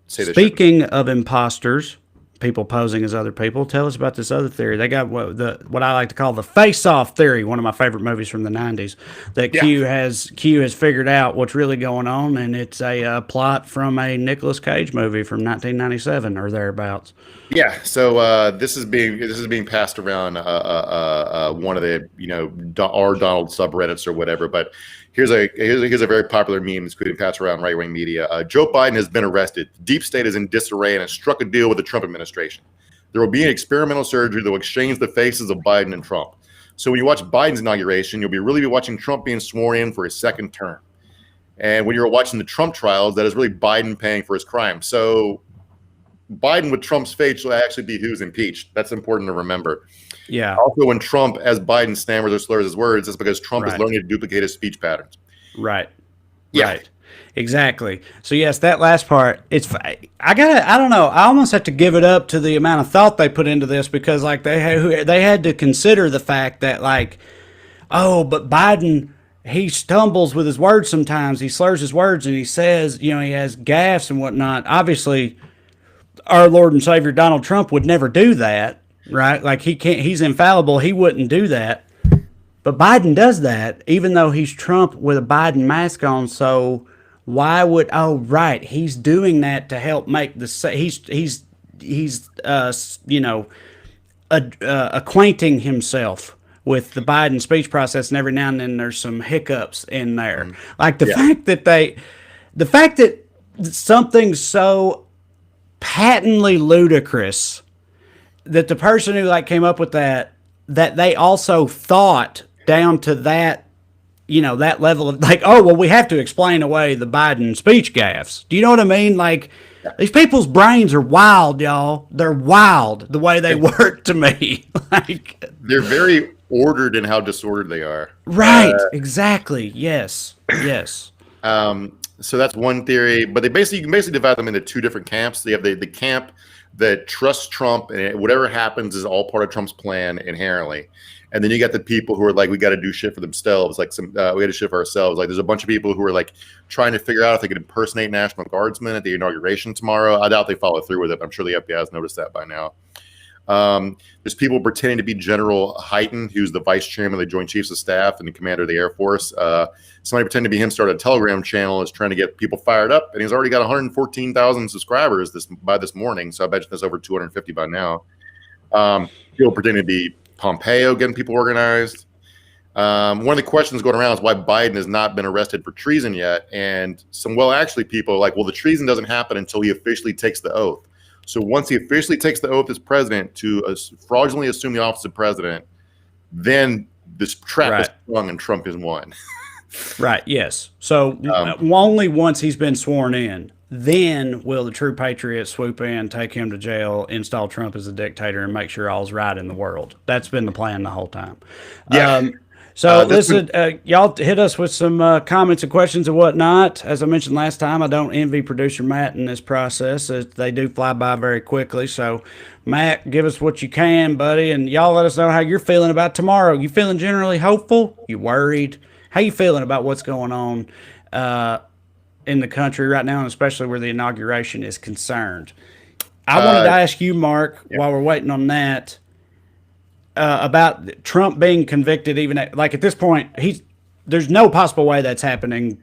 say this. Speaking of imposters, people posing as other people, tell us about this other theory. They got what I like to call the face-off theory, one of my favorite movies from the 90s, that Q has figured out what's really going on, and it's a plot from a Nicolas Cage movie from 1997 or thereabouts. Yeah, so this is being passed around one of the our Donald subreddits or whatever. But here's a very popular meme that's being passed around right wing media. Joe Biden has been arrested. Deep state is in disarray and has struck a deal with the Trump administration. There will be an experimental surgery that will exchange the faces of Biden and Trump. So when you watch Biden's inauguration, you'll really be watching Trump being sworn in for his second term. And when you're watching the Trump trials, that is really Biden paying for his crime. So Biden with Trump's face will actually be who's impeached. That's important to remember. Yeah. Also, when Trump, as Biden stammers or slurs his words, it's because Trump is Right. learning to duplicate his speech patterns. Right. Yeah. Right. Exactly. So yes, that last part, I don't know. I almost have to give it up to the amount of thought they put into this, because like they had to consider the fact that like, oh, but Biden, he stumbles with his words sometimes. He slurs his words and he says, he has gaffes and whatnot. Obviously, our Lord and Savior Donald Trump would never do that, right? Like he's infallible. He wouldn't do that. But Biden does that, even though he's Trump with a Biden mask on. So why would, right, he's doing that to help make acquainting himself with the Biden speech process, and every now and then there's some hiccups in there. Like the fact that something so patently ludicrous that the person who like came up with that they also thought down to that, that level of like, oh, well, we have to explain away the Biden speech gaffes. Do you know what I mean? Like, these people's brains are wild, y'all. They're wild the way they work to me. Like, they're very ordered in how disordered they are. Right. Exactly. Yes. Yes. So that's one theory, but you can basically divide them into two different camps. They have the camp that trusts Trump, and whatever happens is all part of Trump's plan inherently. And then you got the people who are like, we got to do shit for themselves. Like we got to shit for ourselves. Like there's a bunch of people who are like trying to figure out if they could impersonate National Guardsmen at the inauguration tomorrow. I doubt they follow through with it. I'm sure the FBI has noticed that by now. There's people pretending to be General Hyten, who's the vice chairman of the Joint Chiefs of Staff and the commander of the Air Force. Somebody pretending to be him started a Telegram channel, is trying to get people fired up, and he's already got 114,000 subscribers by this morning. So I bet there's over 250 by now. People pretending to be Pompeo, getting people organized. One of the questions going around is why Biden has not been arrested for treason yet. And people are like, well, the treason doesn't happen until he officially takes the oath. So once he officially takes the oath as president to fraudulently assume the office of president, then this trap is sprung and Trump is won. Right. Yes. So only once he's been sworn in, then will the true patriots swoop in, take him to jail, install Trump as a dictator, and make sure all's right in the world. That's been the plan the whole time. Yeah. Listen, y'all hit us with some comments and questions and whatnot. As I mentioned last time, I don't envy producer Matt in this process. They do fly by very quickly. So, Matt, give us what you can, buddy, and y'all let us know how you're feeling about tomorrow. You feeling generally hopeful? You worried? How you feeling about what's going on in the country right now, and especially where the inauguration is concerned? I wanted to ask you, Mark, while we're waiting on that, about Trump being convicted. Even at this point, there's no possible way that's happening.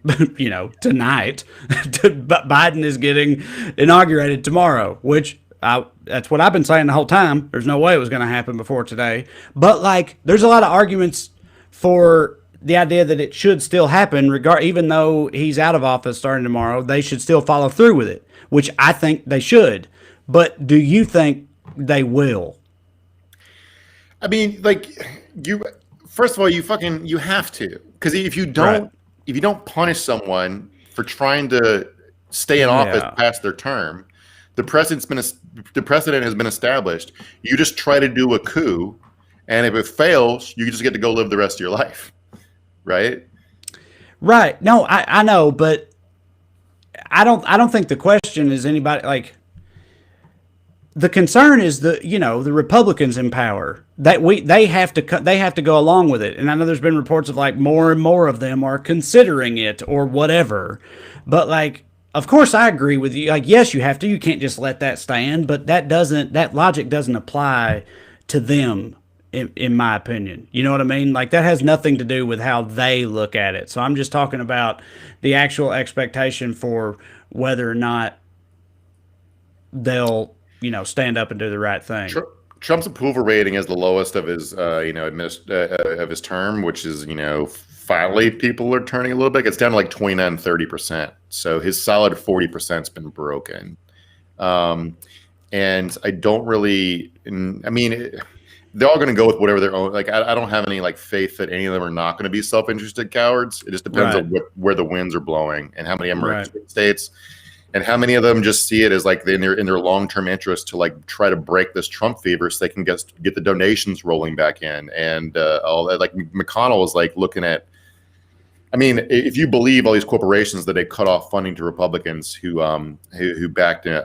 Tonight, but Biden is getting inaugurated tomorrow, which that's what I've been saying the whole time. There's no way it was going to happen before today. But there's a lot of arguments for the idea that it should still happen, even though he's out of office starting tomorrow. They should still follow through with it, which I think they should. But do you think they will? I mean, first of all, you have to, because if you don't punish someone for trying to stay in office past their term, the precedent has been established. You just try to do a coup, and if it fails, you just get to go live the rest of your life. Right? Right. No, I know, but I don't think the question is anybody the concern is the Republicans in power that they have to go along with it. And I know there's been reports of more and more of them are considering it or whatever. But of course I agree with you. Yes, you have to. You can't just let that stand, but that logic doesn't apply to them. In my opinion, you know what I mean? That has nothing to do with how they look at it. So I'm just talking about the actual expectation for whether or not they'll, stand up and do the right thing. Trump's approval rating is the lowest of his, of his term, which is, finally people are turning a little bit. It's down to 29, 30%. So his solid 40% has been broken. and I don't really. I mean, they're all going to go with whatever their own. Like, I don't have any like faith that any of them are not going to be self-interested cowards. It just depends on where the winds are blowing and how many of them are in states, and how many of them just see it as like in their long-term interest to like try to break this Trump fever so they can get the donations rolling back in, and all that. Like McConnell is like looking at. I mean, if you believe all these corporations that they cut off funding to Republicans who backed the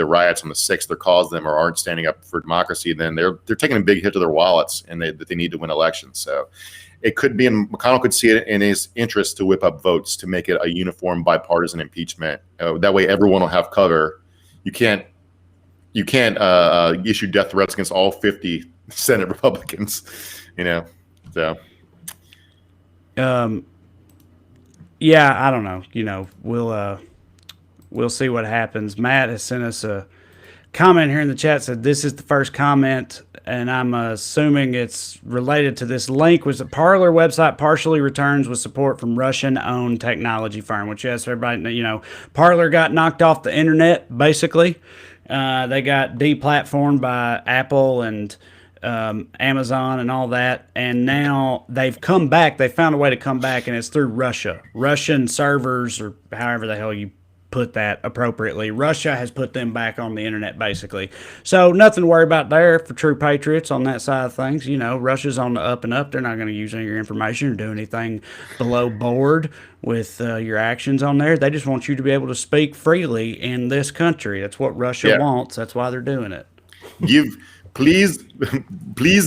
riots on the 6th or caused them or aren't standing up for democracy, then they're taking a big hit to their wallets, and that they need to win elections. So it could be, and McConnell could see it in his interest to whip up votes to make it a uniform bipartisan impeachment. That way, everyone will have cover. You can't issue death threats against all 50 Senate Republicans, so. Yeah, I don't know. We'll see what happens. Matt has sent us a comment here in the chat, said this is the first comment, and I'm assuming it's related to this link, was the Parler website partially returns with support from Russian-owned technology firm, which, yes, everybody, Parler got knocked off the internet, basically. They got deplatformed by Apple and Amazon and all that, and now they've come back. They found a way to come back, and it's through Russian servers, or however the hell you put that appropriately. Russia has put them back on the internet, basically. So nothing to worry about there for true patriots on that side of things. Russia's on the up and up. They're not going to use any of your information or do anything below board with your actions on there. They just want you to be able to speak freely in this country. That's what Russia wants. That's why they're doing it. Please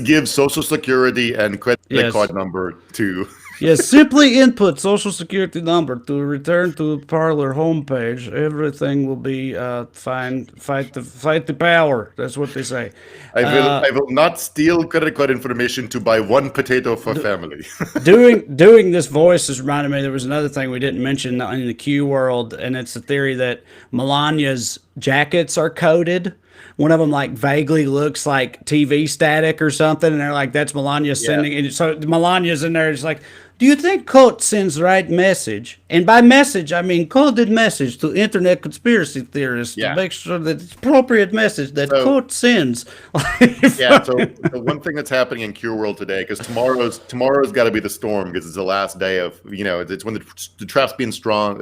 give Social Security and credit card number to. Yes, simply input Social Security number to return to the Parler homepage. Everything will be fine. Fight the power. That's what they say. I will not steal credit card information to buy one potato for family. doing this voice has reminded me, there was another thing we didn't mention in the Q world, and it's the theory that Melania's jackets are coded. One of them like vaguely looks like TV static or something, and they're like, "That's Melania sending." And so Melania's in there. It's like, "Do you think COUP sends the right message?" And by message, I mean coded message to internet conspiracy theorists to make sure that it's appropriate message that COUP sends. So one thing that's happening in Q World today, because tomorrow's got to be the storm, because it's the last day of it's when the trap's being sprung.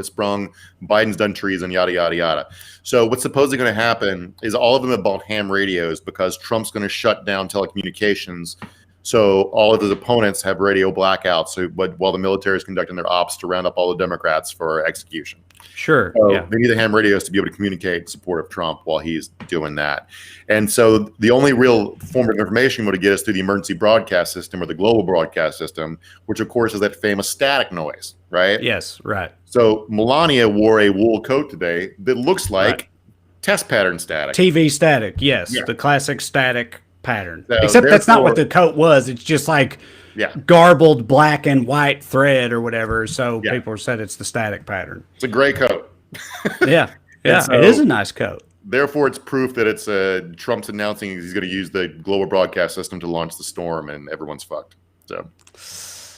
Biden's done treason, yada yada yada. So what's supposedly going to happen is all of them have bought ham radios because Trump's going to shut down telecommunications. So all of his opponents have radio blackouts. So, while the military is conducting their ops to round up all the Democrats for execution. Sure. So they need the ham radios to be able to communicate in support of Trump while he's doing that. And so the only real form of information would get us through the emergency broadcast system or the global broadcast system, which of course is that famous static noise, right? Yes, right. So Melania wore a wool coat today that looks like test pattern static. TV static, yes. The classic static pattern. So except that's not what the coat was. It's just like garbled black and white thread or whatever. So people said it's the static pattern. It's a gray coat. So, it is a nice coat. Therefore, it's proof that it's Trump's announcing he's going to use the global broadcast system to launch the storm, and everyone's fucked. So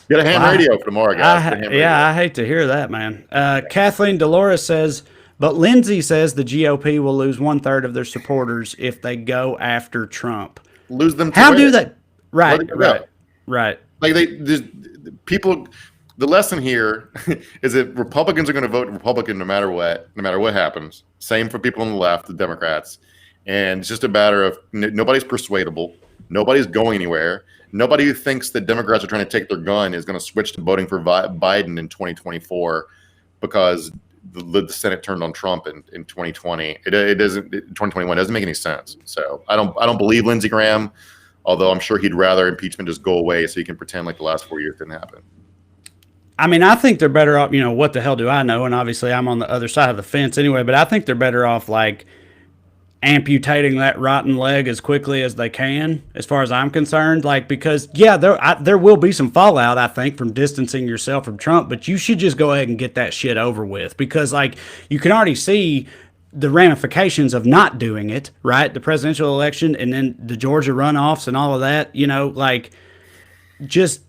get a ham radio for tomorrow, guys. I hate to hear that, man. Kathleen Dolores says, but Lindsay says the GOP will lose 1/3 of their supporters if they go after Trump. Lose them. How do they? Right. Like people. The lesson here is that Republicans are going to vote Republican no matter what happens. Same for people on the left, the Democrats. And it's just a matter of nobody's persuadable. Nobody's going anywhere. Nobody who thinks that Democrats are trying to take their gun is going to switch to voting for Biden in 2024 because the Senate turned on Trump in 2020. It doesn't. 2021 doesn't make any sense. So I don't believe Lindsey Graham, although I'm sure he'd rather impeachment just go away so he can pretend like the last 4 years didn't happen. I mean, I think they're better off, what the hell do I know? And obviously I'm on the other side of the fence anyway, but I think they're better off like amputating that rotten leg as quickly as they can, as far as I'm concerned. Like, because there will be some fallout, I think, from distancing yourself from Trump, but you should just go ahead and get that shit over with, because like you can already see the ramifications of not doing it, right? The presidential election and then the Georgia runoffs and all of that, like just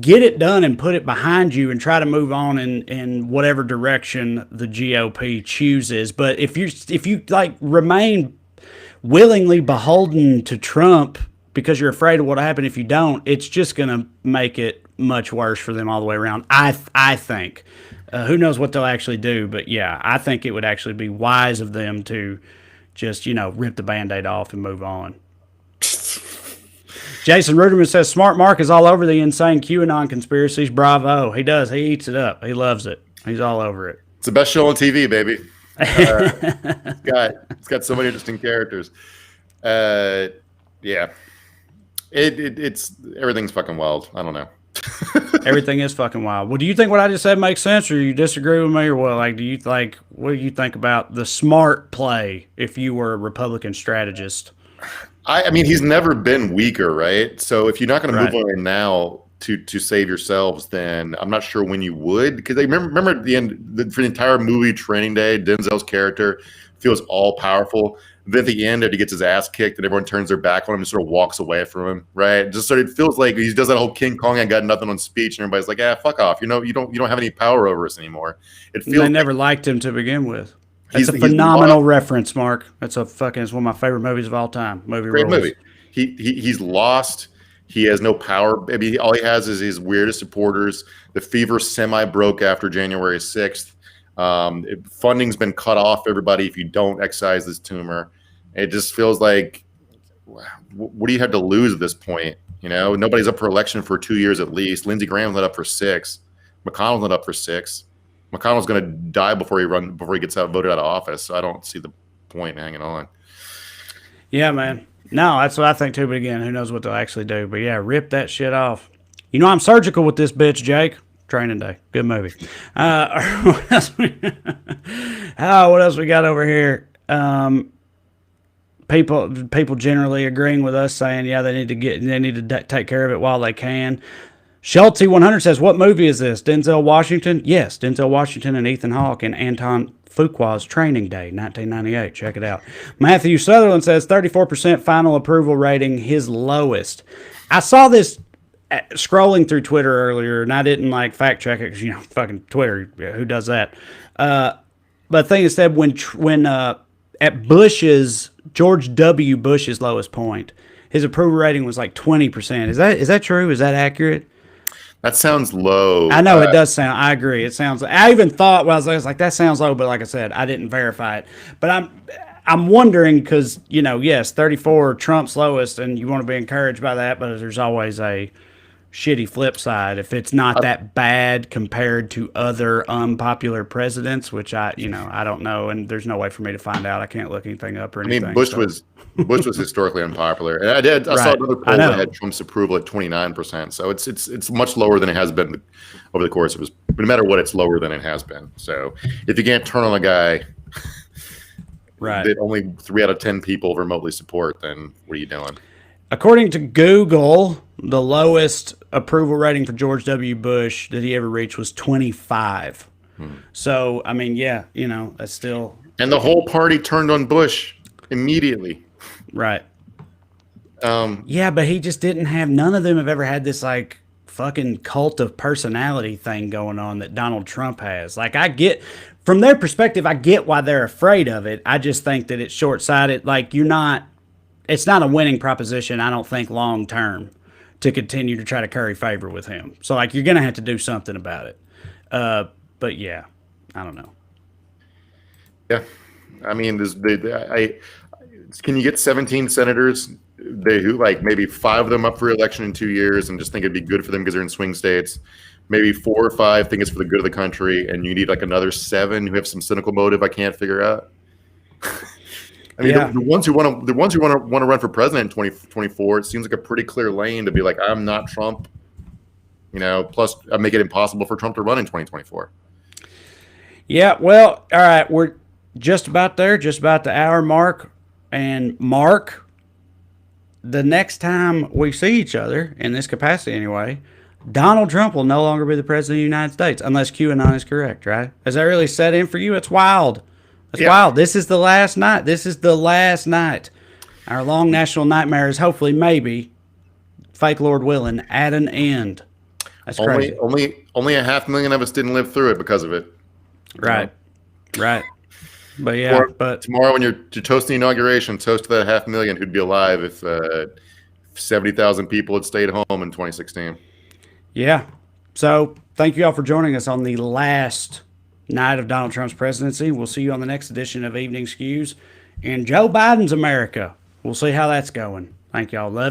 get it done and put it behind you and try to move on in whatever direction the GOP chooses. But if you like remain willingly beholden to Trump because you're afraid of what'll happen if you don't, it's just going to make it much worse for them all the way around. I think. Who knows what they'll actually do, but yeah, I think it would actually be wise of them to just, rip the Band-Aid off and move on. Jason Ruderman says, Smart Mark is all over the insane QAnon conspiracies. Bravo. He does. He eats it up. He loves it. He's all over it. It's the best show on TV, baby. It's got so many interesting characters. Yeah. It's everything's fucking wild. I don't know. Everything is fucking wild. Well, do you think what I just said makes sense, or you disagree with me, or what? What do you think about the smart play if you were a Republican strategist? I mean, he's never been weaker, right? So if you're not going to move on now to save yourselves, then I'm not sure when you would. Because remember at the end, for the entire movie Training Day, Denzel's character feels all powerful. Then at the end, he gets his ass kicked and everyone turns their back on him and sort of walks away from him, right? Just sort of feels like he does that whole King Kong, I got nothing on speech, and everybody's like, fuck off. You don't have any power over us anymore. It feels they never liked him to begin with. That's a phenomenal reference, Mark. It's one of my favorite movies of all time. Great movie. He's lost. He has no power. I mean, all he has is his weirdest supporters. The fever semi-broke after January 6th. Funding's been cut off, everybody, if you don't excise this tumor. It just feels like, what do you have to lose at this point? Nobody's up for election for 2 years at least. Lindsey Graham's not up for 6. McConnell's not up for 6. McConnell's going to die before he gets voted out of office. So I don't see the point in hanging on. Yeah, man. No, that's what I think too. But again, who knows what they'll actually do? But yeah, rip that shit off. I'm surgical with this bitch, Jake. Training Day, good movie. What else we got over here? People generally agreeing with us, saying they need to take care of it while they can. Schultzy 100 says, what movie is this? Denzel Washington? Yes, Denzel Washington and Ethan Hawke and Anton Fuqua's Training Day, 1998. Check it out. Matthew Sutherland says 34% final approval rating, his lowest. I saw this scrolling through Twitter earlier, and I didn't fact check it because fucking Twitter, who does that? But the thing is that when at George W. Bush's lowest point, his approval rating was 20%. Is that true? Is that accurate? That sounds low. I know it does sound. I agree. It sounds. I even thought I was like, that sounds low, but like I said, I didn't verify it. But I'm wondering because yes, 34 Trump's lowest, and you want to be encouraged by that, but there's always a shitty flip side if it's not that bad compared to other unpopular presidents, which I don't know, and there's no way for me to find out. I can't look anything up or anything. I mean, Bush was historically unpopular, and I saw another poll that had Trump's approval at 29%. So it's much lower than it has been over the course of his. No matter what, it's lower than it has been. So if you can't turn on a guy, that only 3 out of 10 people remotely support, then what are you doing? According to Google, the lowest approval rating for George W. Bush that he ever reached was 25. So, I mean, that's still... And the whole party turned on Bush immediately. Right. Yeah, but he just didn't have... None of them have ever had this, fucking cult of personality thing going on that Donald Trump has. I get... From their perspective, I get why they're afraid of it. I just think that it's short-sighted. It's not a winning proposition, I don't think, long term to continue to try to curry favor with him. So, you're going to have to do something about it. But, yeah, I don't know. Yeah. I mean, can you get 17 senators who, maybe 5 of them up for election in 2 years and just think it'd be good for them because they're in swing states? Maybe 4 or 5 think it's for the good of the country, and you need, another 7 who have some cynical motive I can't figure out? I mean, the ones who want to run for president in 2024, it seems like a pretty clear lane to be like, I'm not Trump. Plus I make it impossible for Trump to run in 2024. Yeah, well, all right, we're just about there, just about the hour mark. And Mark, the next time we see each other in this capacity anyway, Donald Trump will no longer be the president of the United States unless QAnon is correct, right? Has that really set in for you? It's wild. It's wild. This is the last night. This is the last night. Our long national nightmare is hopefully, maybe, fake Lord willing, at an end. That's crazy. Only 500,000 of us didn't live through it because of it. Right. Right. But yeah, but tomorrow when you're toasting the inauguration, toast to that 500,000 who'd be alive if 70,000 people had stayed home in 2016. Yeah. So thank you all for joining us on the last night of Donald Trump's presidency. We'll see you on the next edition of Evening Skews in Joe Biden's America. We'll see how that's going. Thank y'all. Love you.